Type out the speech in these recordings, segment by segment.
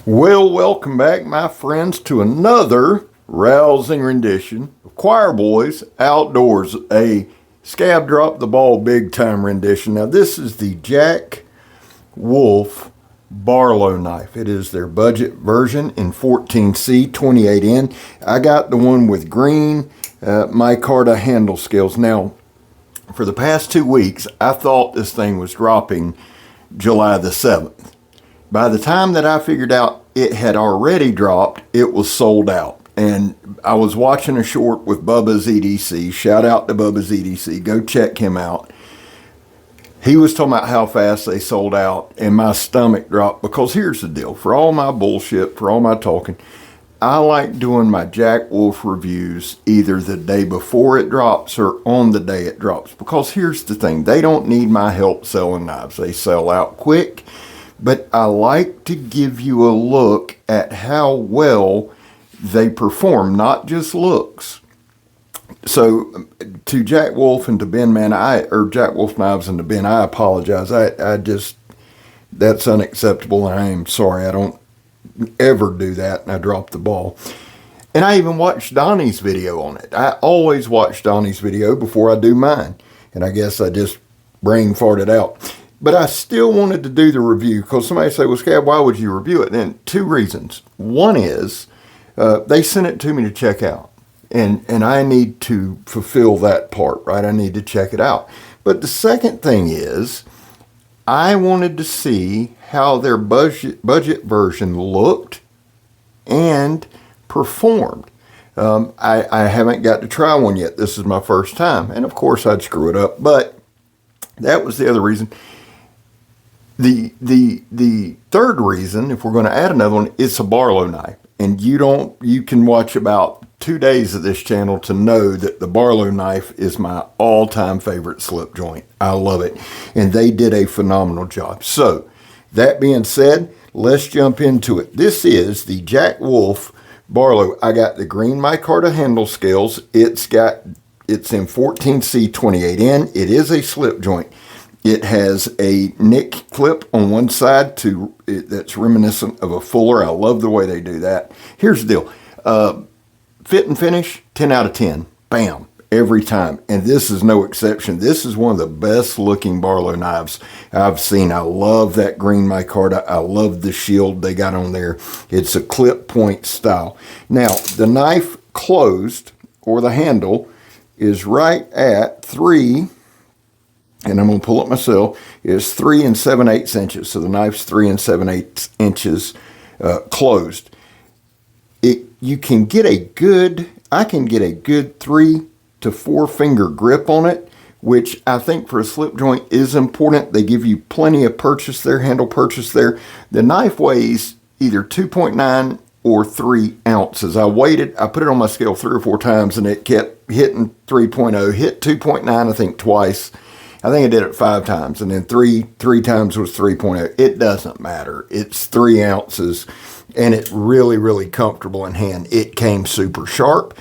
Well, welcome back, my friends, to another rousing rendition of Choir Boys Outdoors, a Scab Drop the Ball Big Time rendition. Now, this is the Jack Wolf Barlow knife. It is their budget version in 14C 28N. I got the one with green micarta handle scales. Now, for the past 2 weeks, I thought this thing was dropping July the 7th. By the time that I figured out it had already dropped, it was sold out. And I was watching a short with Bubba's EDC. Shout out to Bubba's EDC. Go check him out. He was talking about how fast they sold out, and my stomach dropped. Because here's the deal. For all my bullshit, for all my talking, I like doing my Jack Wolf reviews either the day before it drops or on the day it drops. Because here's the thing. They don't need my help selling knives. They sell out quick. But I like to give you a look at how well they perform, not just looks. So to Jack Wolf and to Ben, man, or Jack Wolf Knives and to Ben, I apologize. I just, that's unacceptable, and I am sorry. I don't ever do that, and I dropped the ball. And I even watched Donnie's video on it. I always watch Donnie's video before I do mine. And I guess I just brain farted out. But I still wanted to do the review because somebody said, well, Scab, why would you review it? And 2 reasons. One is they sent it to me to check out. And I need to fulfill that part, right? I need to check it out. But the second thing is I wanted to see how their budget version looked and performed. I haven't got to try one yet. This is my first time. And of course I'd screw it up. But that was the other reason. The third reason, if we're going to add another one, it's a Barlow knife. And you can watch about 2 days of this channel to know that the Barlow knife is my all-time favorite slip joint. I love it. And they did a phenomenal job. So, that being said, let's jump into it. This is the Jack Wolf Barlow. I got the green micarta handle scales. It's in 14C 28N. It is a slip joint. It has a nick clip on one side that's reminiscent of a Fuller. I love the way they do that. Here's the deal. Fit and finish, 10 out of 10. Bam. Every time. And this is no exception. This is one of the best looking Barlow knives I've seen. I love that green micarta. I love the shield they got on there. It's a clip point style. Now, the knife closed, or the handle, is right at 3, and I'm going to pull it myself, is 3 7/8 inches. So the knife's 3 7/8 inches closed. I can get a good 3 to 4 finger grip on it, which I think for a slip joint is important. They give you plenty of handle purchase there. The knife weighs either 2.9 or 3 ounces. I put it on my scale 3 or 4 times, and it kept hitting 3.0, hit 2.9, I think twice. I think I did it 5 times, and then three times was 3.0. It doesn't matter. It's 3 ounces, and it's really, really comfortable in hand. It came super sharp.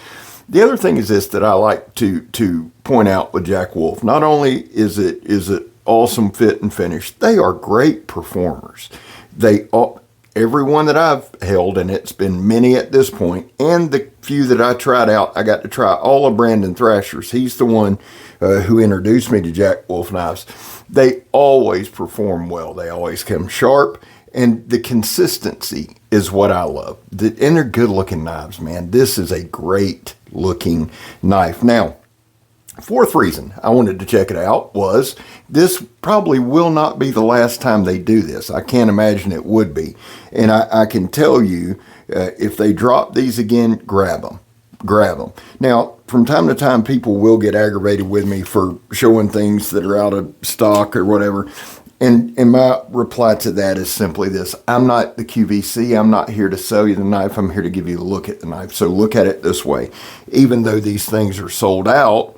The other thing is this that I like to point out with Jack Wolf. Not only is it awesome fit and finish, they are great performers. Every one that I've held, and it's been many at this point, and the few that I tried out, I got to try all of Brandon Thrasher's. He's the one who introduced me to Jack Wolf knives. They always perform well. They always come sharp, and the consistency is what I love. And they're good looking knives, man. This is a great looking knife. Now, fourth reason I wanted to check it out was this probably will not be the last time they do this. I can't imagine it would be. And I can tell you, if they drop these again, grab them. Grab them. Now, from time to time, people will get aggravated with me for showing things that are out of stock or whatever. And my reply to that is simply this. I'm not the QVC. I'm not here to sell you the knife. I'm here to give you a look at the knife. So look at it this way. Even though these things are sold out,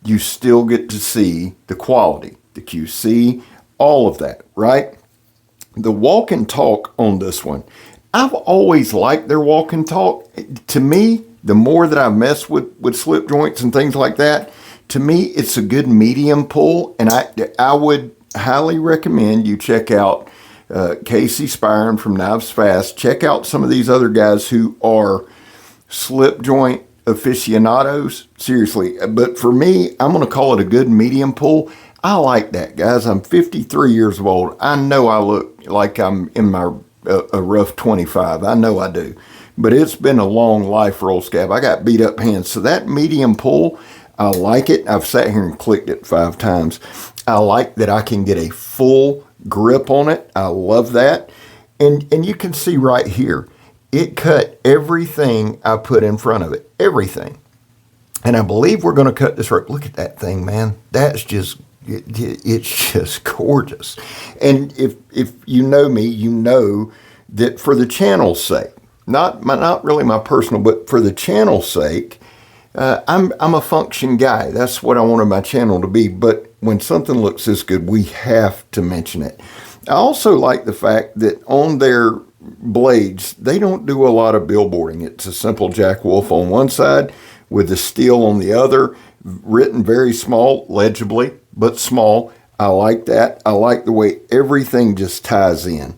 you still get to see the quality, the QC, all of that, right? The walk and talk on this one. I've always liked their walk and talk. To me, the more that I've messed with slip joints and things like that, to me, it's a good medium pull. And I would highly recommend you check out Casey Spyron from Knives Fast. Check out some of these other guys who are slip joint aficionados. Seriously. But for me, I'm going to call it a good medium pull. I like that, guys. I'm 53 years old. I know I look like I'm in my a rough 25. I know I do. But it's been a long life for old Scab. I got beat up hands. So that medium pull, I like it. I've sat here and clicked it 5 times. I like that I can get a full grip on it. I love that. And you can see right here, it cut everything I put in front of it. Everything. And I believe we're going to cut this rope. Look at that thing, man. That's just, it's just gorgeous. And if you know me, you know that for the channel's sake, not really my personal, but for the channel's sake, I'm a function guy. That's what I wanted my channel to be. But when something looks this good, we have to mention it. I also like the fact that on their blades, they don't do a lot of billboarding. It's a simple Jack Wolf on one side with the steel on the other, written very small, legibly, but small. I like that. I like the way everything just ties in.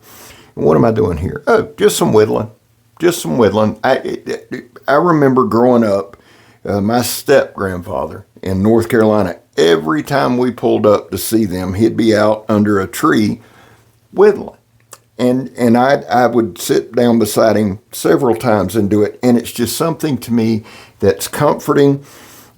And what am I doing here? Oh, just some whittling. Just some whittling. I remember growing up, my step-grandfather in North Carolina, every time we pulled up to see them, he'd be out under a tree whittling. And I would sit down beside him several times and do it. And it's just something to me that's comforting.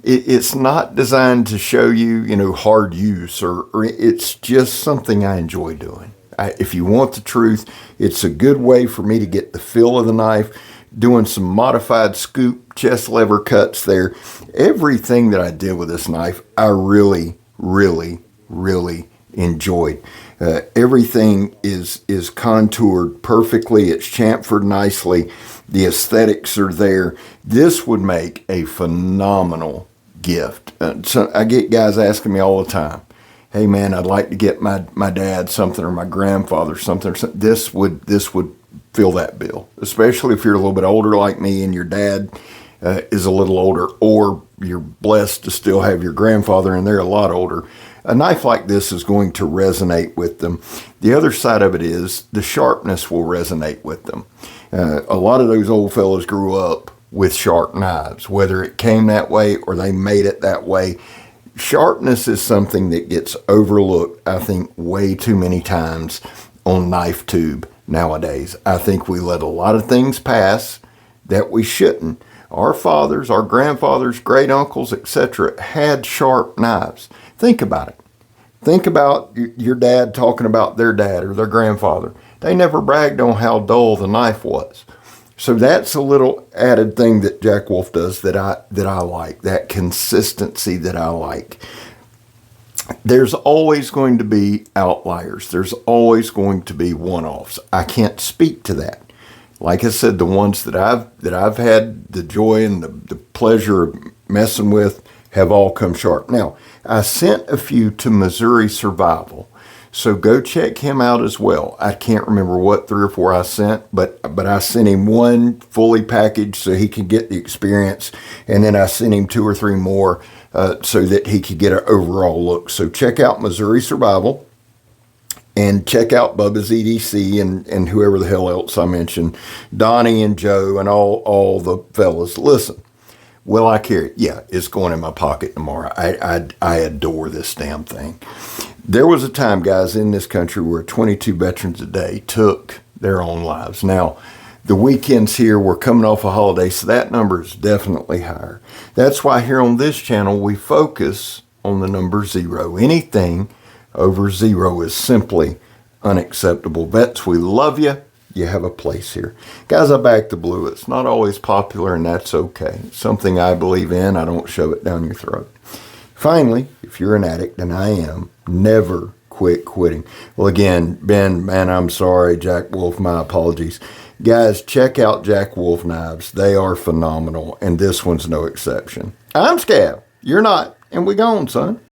It's not designed to show you, hard use, or it's just something I enjoy doing. If you want the truth, it's a good way for me to get the feel of the knife, doing some modified scoop chest lever cuts there. Everything that I did with this knife, I really, really, really enjoyed. Everything is contoured perfectly. It's chamfered nicely. The aesthetics are there. This would make a phenomenal gift. So I get guys asking me all the time, hey man, I'd like to get my dad something or my grandfather something. This would fill that bill, especially if you're a little bit older like me and your dad is a little older, or you're blessed to still have your grandfather and they're a lot older. A knife like this is going to resonate with them. The other side of it is the sharpness will resonate with them. A lot of those old fellas grew up with sharp knives, whether it came that way or they made it that way. Sharpness is something that gets overlooked, I think, way too many times on knife tube nowadays. I think we let a lot of things pass that we shouldn't. Our fathers, our grandfathers, great uncles, etc. had sharp knives. Think about it. Think about your dad talking about their dad or their grandfather. They never bragged on how dull the knife was. So that's a little added thing that Jack Wolf does that I like, that consistency that I like. There's always going to be outliers. There's always going to be one-offs. I can't speak to that. Like I said, the ones that I've had the joy and the pleasure of messing with have all come sharp. Now, I sent a few to Missouri Survival, so go check him out as well. I can't remember what 3 or 4 I sent, but I sent him one fully packaged so he could get the experience, and then I sent him 2 or 3 more so that he could get an overall look. So check out Missouri Survival, and check out Bubba's EDC and whoever the hell else I mentioned, Donnie and Joe and all the fellas. Listen. Will I carry it? Yeah, it's going in my pocket tomorrow. I adore this damn thing. There was a time, guys, in this country where 22 veterans a day took their own lives. Now, the weekends here, we're coming off a holiday, so that number is definitely higher. That's why here on this channel, we focus on the number 0. Anything over 0 is simply unacceptable. Vets, we love you. You have a place here. Guys, I back the blue. It's not always popular, and that's okay. It's something I believe in. I don't shove it down your throat. Finally, if you're an addict, and I am, never quit quitting. Well, again, Ben, man, I'm sorry. Jack Wolf, my apologies. Guys, check out Jack Wolf knives. They are phenomenal, and this one's no exception. I'm Scab. You're not, and we gone, son.